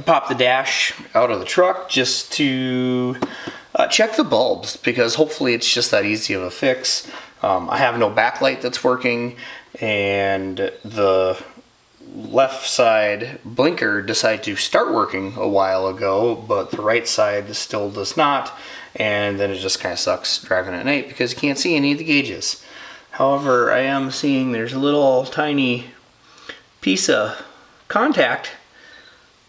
pop the dash out of the truck just to check the bulbs, because hopefully it's just that easy of a fix. I have no backlight that's working, and the left side blinker decided to start working a while ago, but the right side still does not, and then it just kind of sucks driving at night because you can't see any of the gauges. However, I am seeing there's a little tiny piece of contact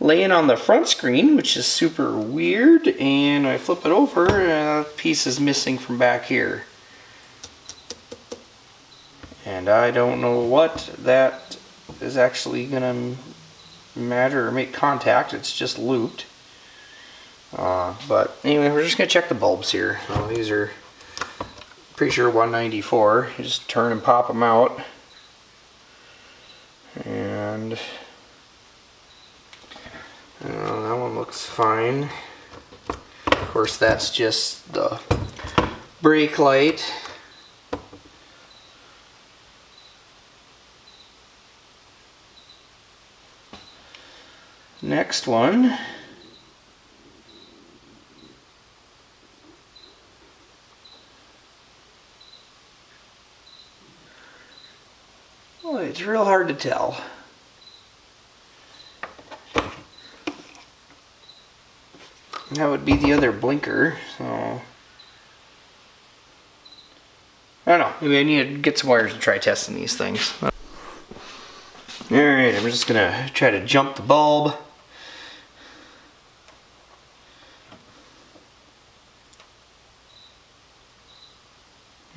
laying on the front screen, which is super weird, and I flip it over and a piece is missing from back here. And I don't know what that is actually gonna matter or make contact. It's just looped. But anyway, we're just gonna check the bulbs here. So these are pretty sure 194. You just turn and pop them out, and that one looks fine. Of course, that's just the brake light. Next one. Well, it's real hard to tell. That would be the other blinker, so I don't know. Maybe I need to get some wires and try testing these things. Alright, I'm just gonna try to jump the bulb.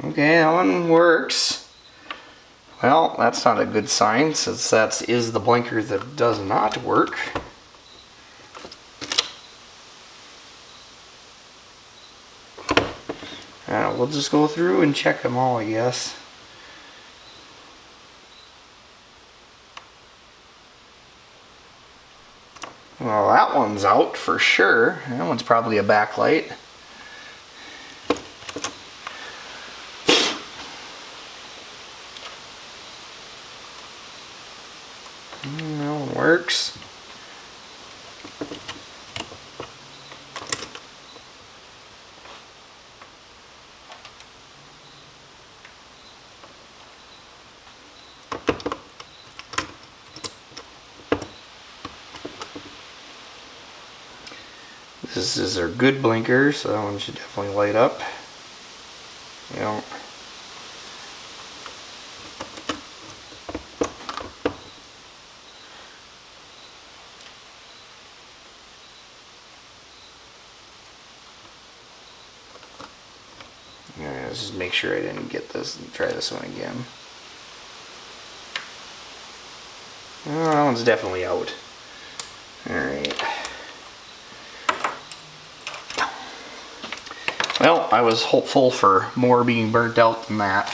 Okay, that one works. Well, that's not a good sign, since that is the blinker that does not work. We'll just go through and check them all, I guess. Well, that one's out for sure. That one's probably a backlight. That one works. This is our good blinker, so that one should definitely light up. Yep. Alright, let's just make sure I didn't get this and try this one again. Oh, that one's definitely out. Alright. Well, I was hopeful for more being burnt out than that.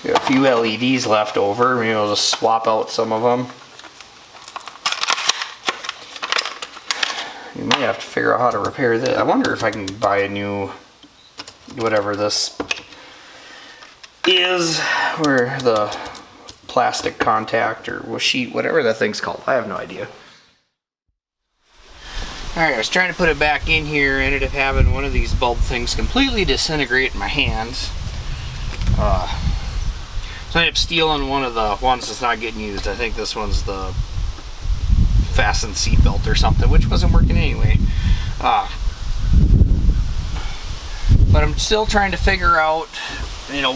Got a few LEDs left over. Maybe I'll just swap out some of them. You may have to figure out how to repair this. I wonder if I can buy a new, whatever this is, where the plastic contact or sheet, whatever that thing's called. I have no idea. Alright, I was trying to put it back in here, ended up having one of these bulb things completely disintegrate in my hands. So I ended up stealing one of the ones that's not getting used. I think this one's the fastened seatbelt or something, which wasn't working anyway. But I'm still trying to figure out,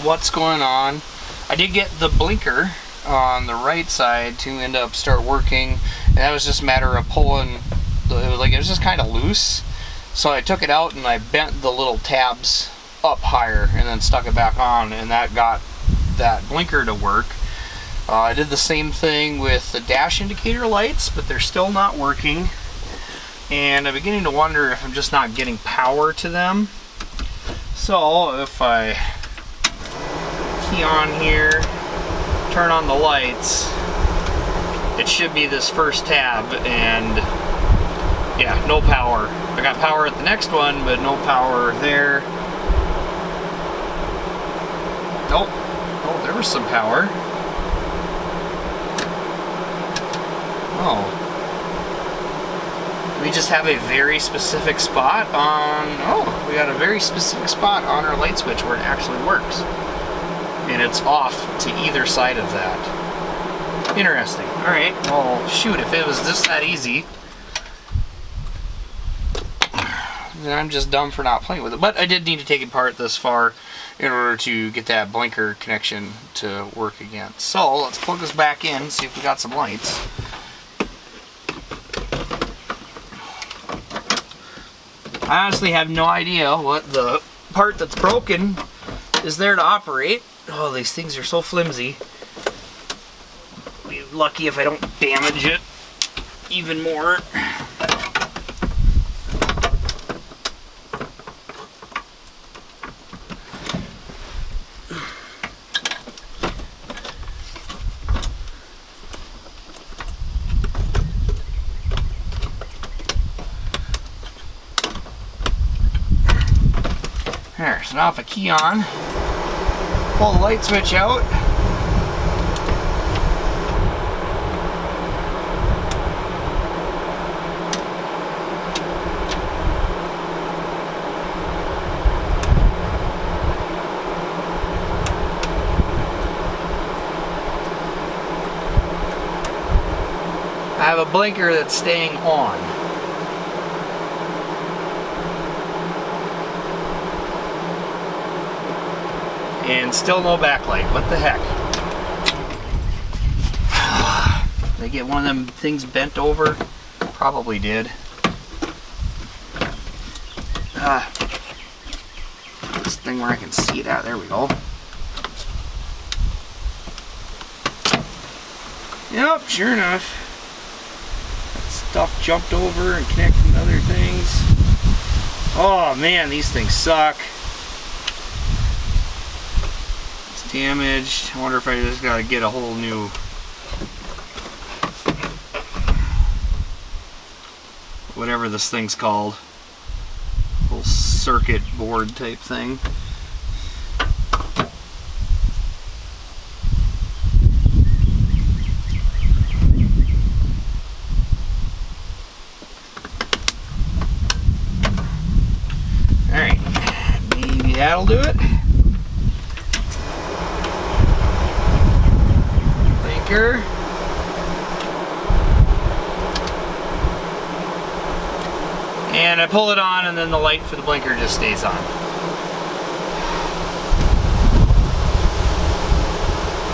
what's going on. I did get the blinker on the right side to end up start working, and that was just a matter of pulling. It was just kind of loose, so I took it out and I bent the little tabs up higher and then stuck it back on, and that got that blinker to work. I did the same thing with the dash indicator lights, but they're still not working, and I'm beginning to wonder if I'm just not getting power to them. So if I key on here, turn on the lights, it should be this first tab, and yeah, no power. I got power at the next one, but no power there. Nope. Oh, there was some power. Oh. We just have a very specific spot on, oh, we got a very specific spot on our light switch where it actually works. And it's off to either side of that. Interesting. Alright, well, shoot, if it was just that easy, then I'm just dumb for not playing with it. But I did need to take it apart this far in order to get that blinker connection to work again. So, let's plug this back in and see if we got some lights. I honestly have no idea what the part that's broken is there to operate. Oh, these things are so flimsy. I'll be lucky if I don't damage it even more. There, so now if I key on, pull the light switch out. I have a blinker that's staying on. And still no backlight. What the heck? Did I get one of them things bent over? Probably did. This thing where I can see it at. There we go. Yep, sure enough. That stuff jumped over and connected to other things. Oh man, these things suck. Damaged. I wonder if I just gotta get a whole new whatever this thing's called, whole circuit board type thing. Alright, maybe that'll do it. And I pull it on and then the light for the blinker just stays on.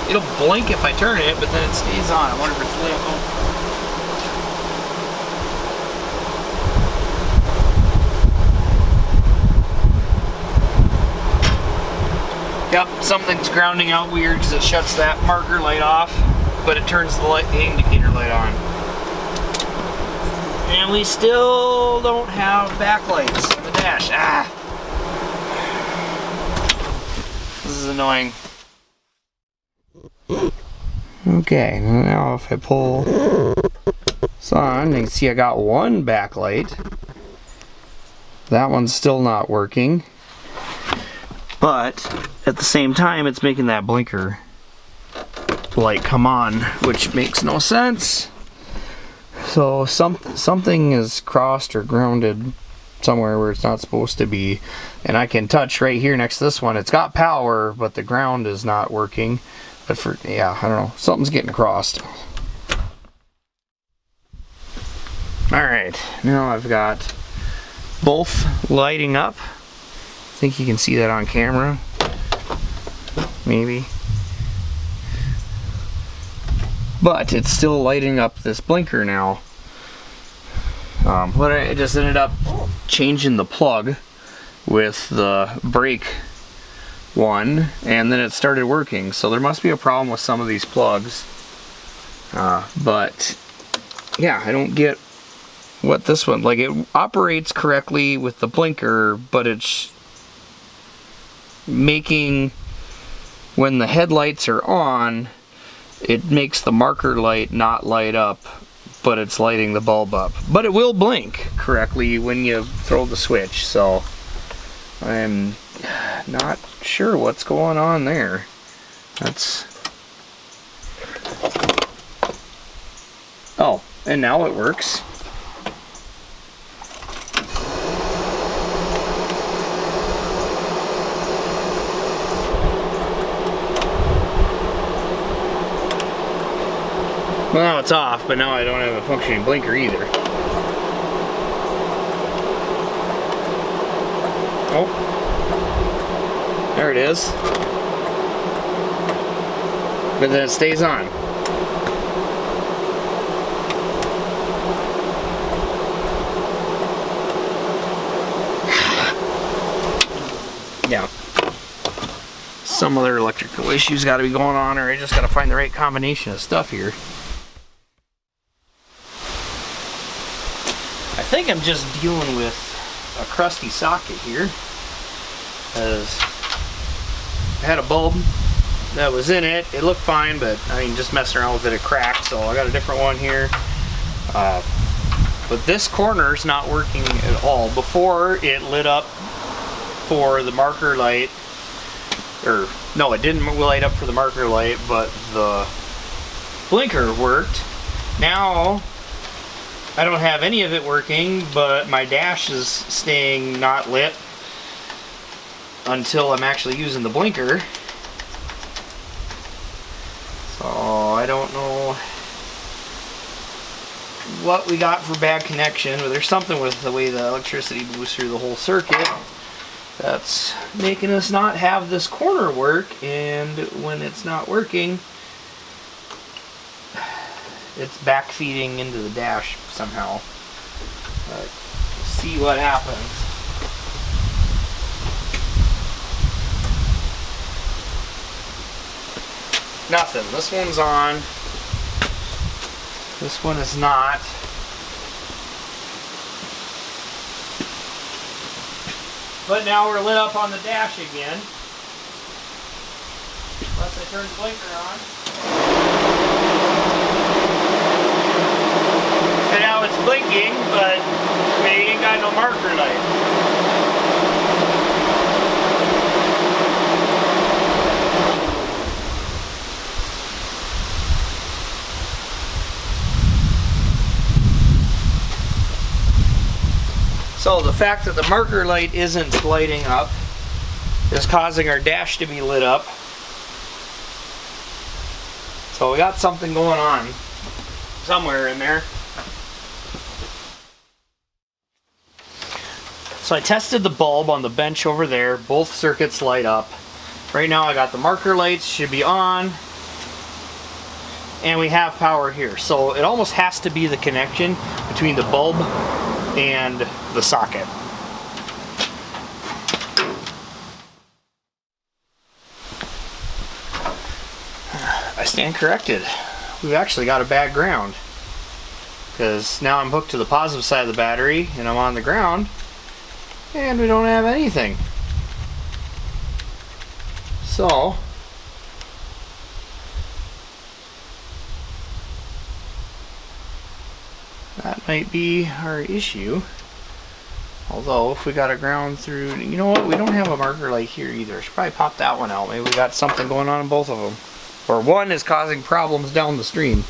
It'll blink if I turn it, but then it stays on. I wonder if it's lit. Oh. Yep, something's grounding out weird because it shuts that marker light off, but it turns the indicator light on. And we still don't have backlights on the dash. Ah! This is annoying. Okay, now if I pull this on, you can see I got one backlight. That one's still not working. But at the same time, it's making that blinker light come on, which makes no sense. So something is crossed or grounded somewhere where it's not supposed to be. And I can touch right here next to this one. It's got power, but the ground is not working. But for, yeah, I don't know. Something's getting crossed. Alright, now I've got both lighting up. I think you can see that on camera. Maybe. But it's still lighting up this blinker now. But I just ended up changing the plug with the brake one, and then it started working. So there must be a problem with some of these plugs. But yeah, I don't get what this one, like, it operates correctly with the blinker, but it's making, when the headlights are on, it makes the marker light not light up, but it's lighting the bulb up. But it will blink correctly when you throw the switch, so I'm not sure what's going on there. That's... Oh, And now it works. Well, now it's off, but now I don't have a functioning blinker either. Oh, there it is. But then it stays on. Yeah. Some other electrical issues got to be going on, or I just got to find the right combination of stuff here. I think I'm just dealing with a crusty socket here, because I had a bulb that was in it. It looked fine, but I mean, just messing around with it, it cracked. So I got a different one here. But this corner's not working at all. Before, it lit up for the marker light, or no, it didn't light up for the marker light, but the blinker worked. Now I don't have any of it working, but my dash is staying not lit until I'm actually using the blinker. So I don't know what we got for bad connection, but there's something with the way the electricity moves through the whole circuit that's making us not have this corner work, and when it's not working, it's backfeeding into the dash somehow. But we'll see what happens. Nothing. This one's on. This one is not. But now we're lit up on the dash again. Unless I turn the blinker on. And now it's blinking, but we ain't got no marker light. So the fact that the marker light isn't lighting up is causing our dash to be lit up. So we got something going on somewhere in there. So I tested the bulb on the bench over there. Both circuits light up. Right now I got the marker lights, should be on. And we have power here. So it almost has to be the connection between the bulb and the socket. I stand corrected. We've actually got a bad ground, because now I'm hooked to the positive side of the battery and I'm on the ground and we don't have anything. So that might be our issue. Although if we got a ground through, you know what, we don't have a marker light here either. I should probably pop that one out. Maybe we got something going on in both of them. Or one is causing problems down the stream.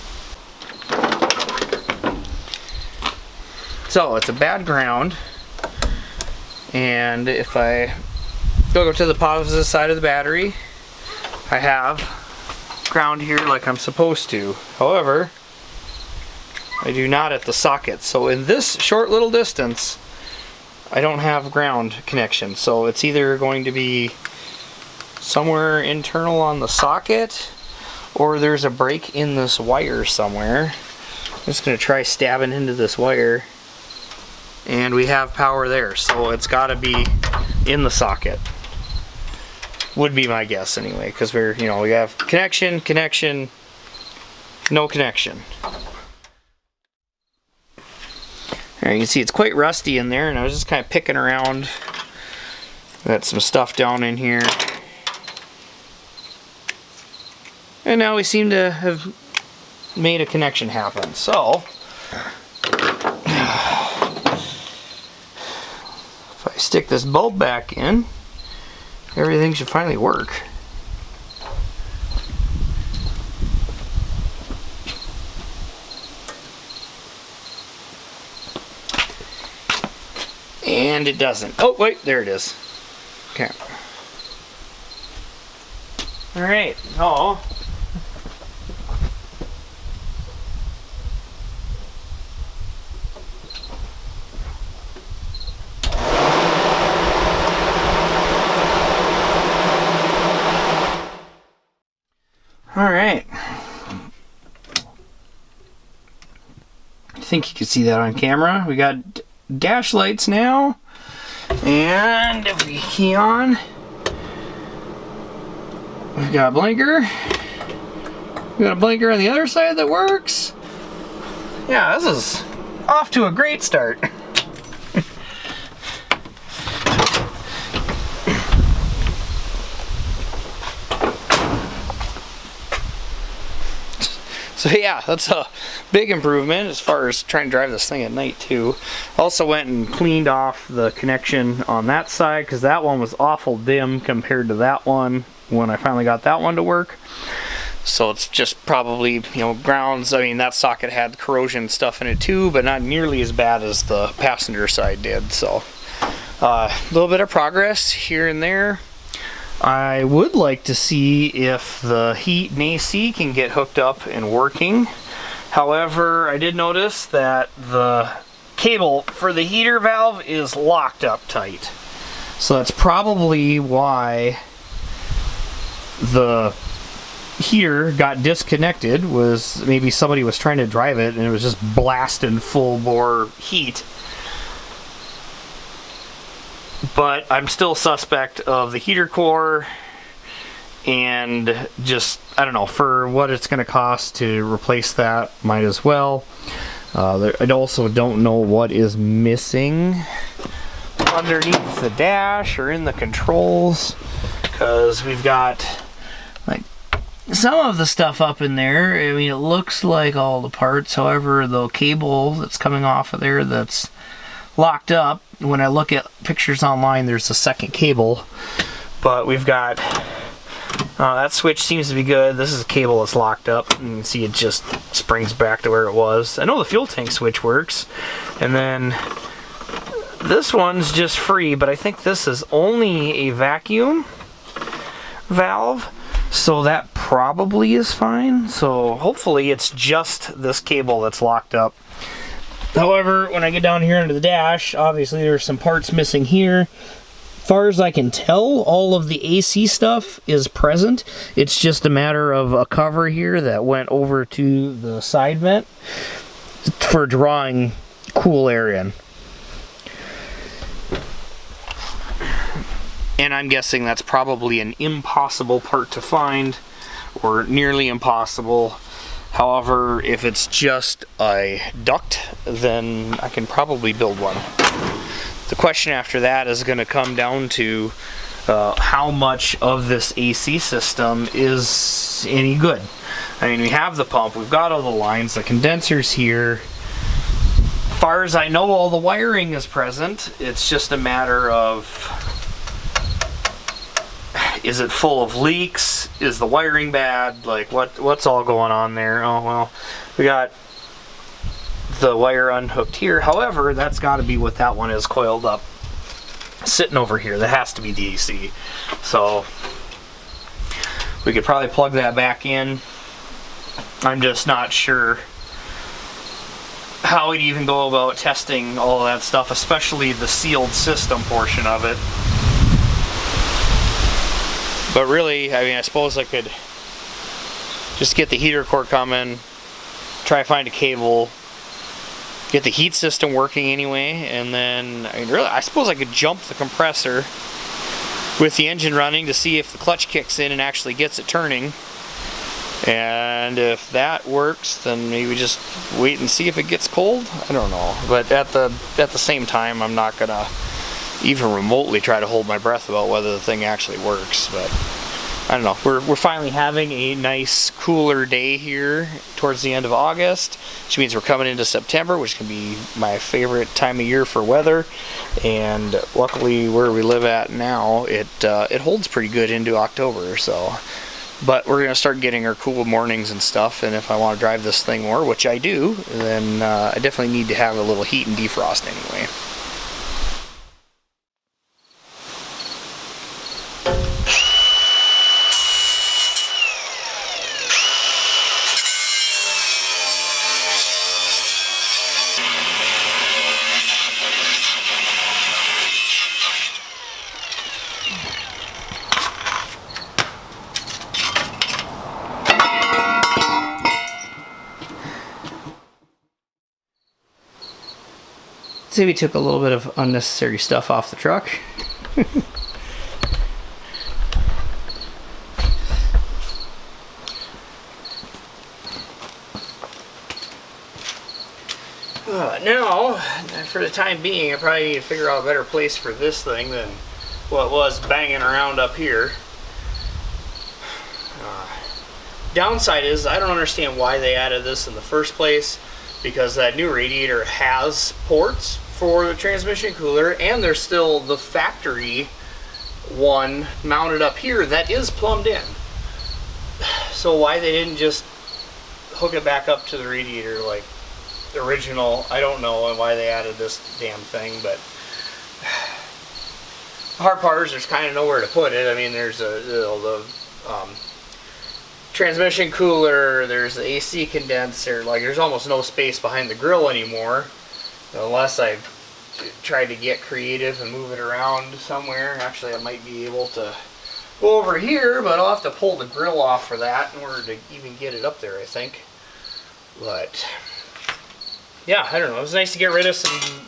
So it's a bad ground. And if I go to the positive side of the battery, I have ground here like I'm supposed to. However, I do not at the socket. So in this short little distance, I don't have ground connection. So it's either going to be somewhere internal on the socket, or there's a break in this wire somewhere. I'm just going to try stabbing into this wire, and we have power there. So it's got to be in the socket. Would be my guess anyway, because we're, you know, we have connection, no connection. There, you can see it's quite rusty in there, and I was just kind of picking around. Got some stuff down in here. And now we seem to have made a connection happen. So, if I stick this bulb back in, everything should finally work. And it doesn't. Oh, wait, there it is. Okay. Alright, oh. Alright. I think you can see that on camera. We got dash lights now. And if we key on, we've got a blinker. We've got a blinker on the other side that works. Yeah, this is off to a great start. So yeah, that's a big improvement as far as trying to drive this thing at night too. Also went and cleaned off the connection on that side because that one was awful dim compared to that one when I finally got that one to work. So it's just probably, you know, grounds. I mean, that socket had corrosion stuff in it too, but not nearly as bad as the passenger side did. So a little bit of progress here and there. I would like to see if the heat and AC can get hooked up and working. However, I did notice that the cable for the heater valve is locked up tight. So that's probably why the heater got disconnected, was maybe somebody was trying to drive it and it was just blasting full bore heat. But I'm still suspect of the heater core, and just, I don't know, for what it's going to cost to replace that, might as well. I also don't know what is missing underneath the dash or in the controls, because we've got like some of the stuff up in there. I mean, it looks like all the parts, however the cable that's coming off of there that's locked up, when I look at pictures online there's a second cable, but we've got that switch seems to be good. This is a cable that's locked up, and you can see it just springs back to where it was. I know the fuel tank switch works, and then this one's just free, but I think this is only a vacuum valve, so that probably is fine. So hopefully it's just this cable that's locked up. However, when I get down here into the dash, obviously there's some parts missing here. As far as I can tell, all of the AC stuff is present. It's just a matter of a cover here that went over to the side vent for drawing cool air in. And I'm guessing that's probably an impossible part to find, or nearly impossible. However, if it's just a duct, then I can probably build one. The question after that is going to come down to how much of this AC system is any good. I mean, we have the pump, we've got all the lines, the condenser's here. As far as I know, all the wiring is present. It's just a matter of, is it full of leaks? Is the wiring bad? Like, what's all going on there? Oh, well, we got the wire unhooked here. However, that's got to be what that one is coiled up, sitting over here. That has to be the AC. So we could probably plug that back in. I'm just not sure how we'd even go about testing all that stuff, especially the sealed system portion of it. But really, I mean, I suppose I could just get the heater core coming, try to find a cable, get the heat system working anyway, and then, I mean, really, I suppose I could jump the compressor with the engine running to see if the clutch kicks in and actually gets it turning. And if that works, then maybe just wait and see if it gets cold. I don't know. But at the same time, I'm not gonna even remotely try to hold my breath about whether the thing actually works. But I don't know. We're finally having a nice cooler day here towards the end of August, which means we're coming into September, which can be my favorite time of year for weather. And luckily, where we live at now, it holds pretty good into October. So, but we're gonna start getting our cool mornings and stuff. And if I want to drive this thing more, which I do, then I definitely need to have a little heat and defrost anyway. See, we took a little bit of unnecessary stuff off the truck. Now, for the time being, I probably need to figure out a better place for this thing than what was banging around up here. Downside is, I don't understand why they added this in the first place, because that new radiator has ports for the transmission cooler, and there's still the factory one mounted up here that is plumbed in. So why they didn't just hook it back up to the radiator like the original, I don't know, and why they added this damn thing. But the hard part is there's kind of nowhere to put it. I mean, there's the transmission cooler, there's the AC condenser, like there's almost no space behind the grill anymore, unless I tried to get creative and move it around somewhere. Actually, I might be able to go over here, but I'll have to pull the grill off for that in order to even get it up there, I think. But yeah, I don't know, it was nice to get rid of some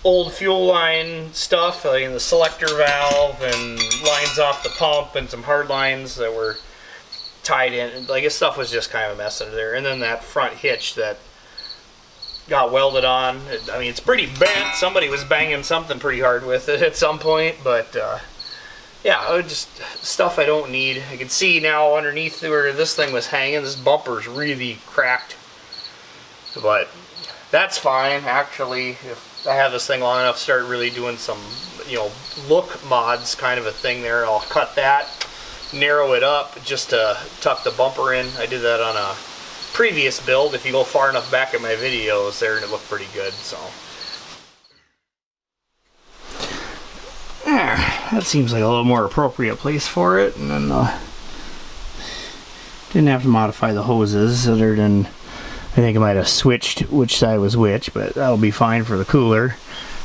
old fuel line stuff, like the selector valve and lines off the pump and some hard lines that were tied in. Like, this stuff was just kind of a mess under there. And then that front hitch that got welded on, I mean, it's pretty bent. Somebody was banging something pretty hard with it at some point, but yeah, just stuff I don't need. I can see now underneath where this thing was hanging, this bumper's really cracked. But that's fine, actually. If I have this thing long enough to start really doing some, you know, look mods kind of a thing there, I'll cut that, narrow it up just to tuck the bumper in. I did that on a previous build. If you go far enough back in my videos there, and it looked pretty good. So there, that seems like a little more appropriate place for it. And then didn't have to modify the hoses other than I think I might have switched which side was which, but that'll be fine for the cooler.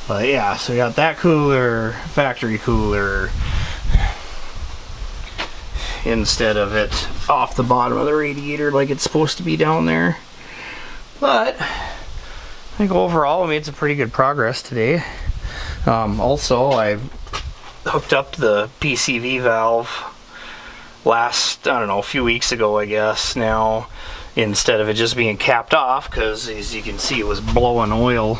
But yeah, so we got that cooler, factory cooler, instead of it off the bottom of the radiator like it's supposed to be down there. But I think overall we made some pretty good progress today. Also, I hooked up the PCV valve last, I don't know, a few weeks ago, I guess now, instead of it just being capped off, because as you can see it was blowing oil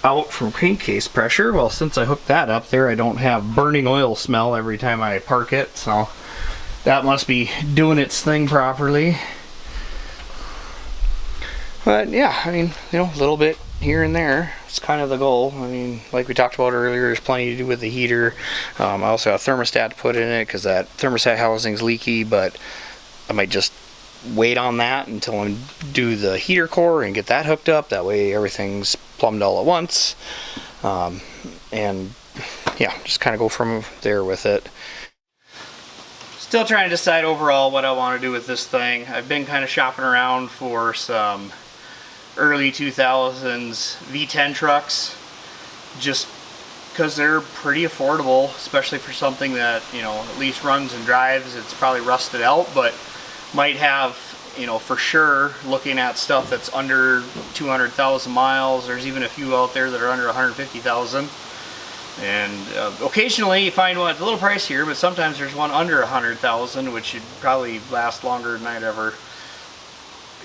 out from crankcase pressure. Well, since I hooked that up there, I don't have burning oil smell every time I park it, so that must be doing its thing properly. But yeah, I mean, you know, a little bit here and there, it's kind of the goal. I mean, like we talked about earlier, there's plenty to do with the heater. I also have a thermostat to put in it because that thermostat housing's leaky, but I might just wait on that until I do the heater core and get that hooked up. That way everything's plumbed all at once. And yeah, just kind of go from there with it. Still trying to decide overall what I want to do with this thing. I've been kind of shopping around for some early 2000s V10 trucks, just because they're pretty affordable, especially for something that, you know, at least runs and drives. It's probably rusted out, but might have, you know, for sure, looking at stuff that's under 200,000 miles. There's even a few out there that are under 150,000. And occasionally you find one that's a little pricier, but sometimes there's one under 100,000, which should probably last longer than I'd ever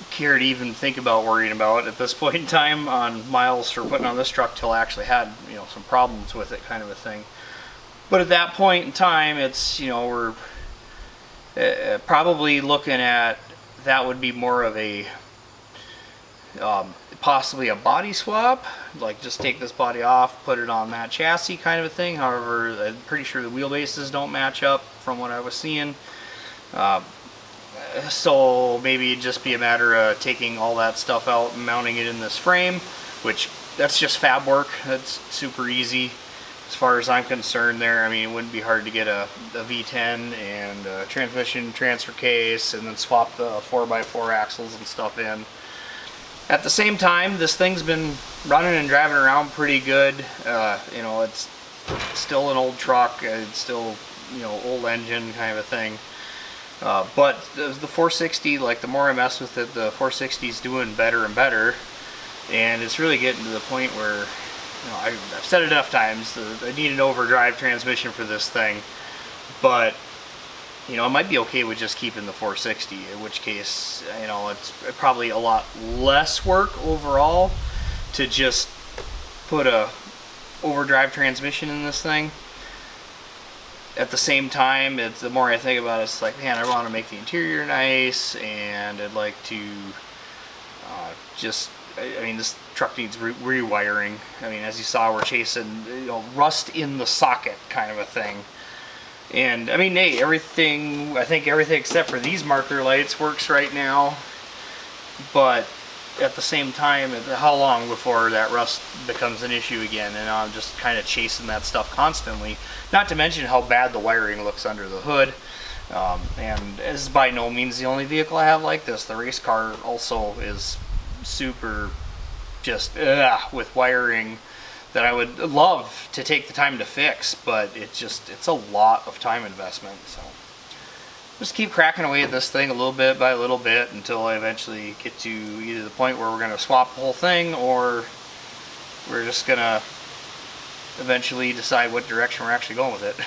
care to even think about worrying about at this point in time on miles for putting on this truck till I actually had, you know, some problems with it, kind of a thing. But at that point in time, it's, you know, we're probably looking at, that would be more of a possibly a body swap, like just take this body off, put it on that chassis kind of a thing. However, I'm pretty sure the wheelbases don't match up from what I was seeing. So maybe it'd just be a matter of taking all that stuff out and mounting it in this frame, which that's just fab work. That's super easy as far as I'm concerned there. I mean, it wouldn't be hard to get a V10 and a transmission transfer case and then swap the 4x4 axles and stuff in. At the same time, this thing's been running and driving around pretty good. You know, it's still an old truck. It's still, you know, old engine kind of a thing. But the 460, like the more I mess with it, the 460 is doing better and better. and it's really getting to the point where, I've said it enough times, I need an overdrive transmission for this thing, but it might be okay with just keeping the 460, in which case, it's probably a lot less work overall to just put a overdrive transmission in this thing. At the same time, the more I think about it, it's like, man, I want to make the interior nice, and I'd like to this truck needs rewiring. As you saw, we're chasing rust in the socket kind of a thing. And hey, I think everything except for these marker lights works right now. But at the same time, how long before that rust becomes an issue again? And I'm just kind of chasing that stuff constantly. Not to mention how bad the wiring looks under the hood. And this is by no means the only vehicle I have like this. The race car also is super just with wiring that I would love to take the time to fix, but it's a lot of time investment. So just keep cracking away at this thing a little bit by a little bit until I eventually get to either the point where we're going to swap the whole thing, or we're just going to eventually decide what direction we're actually going with it.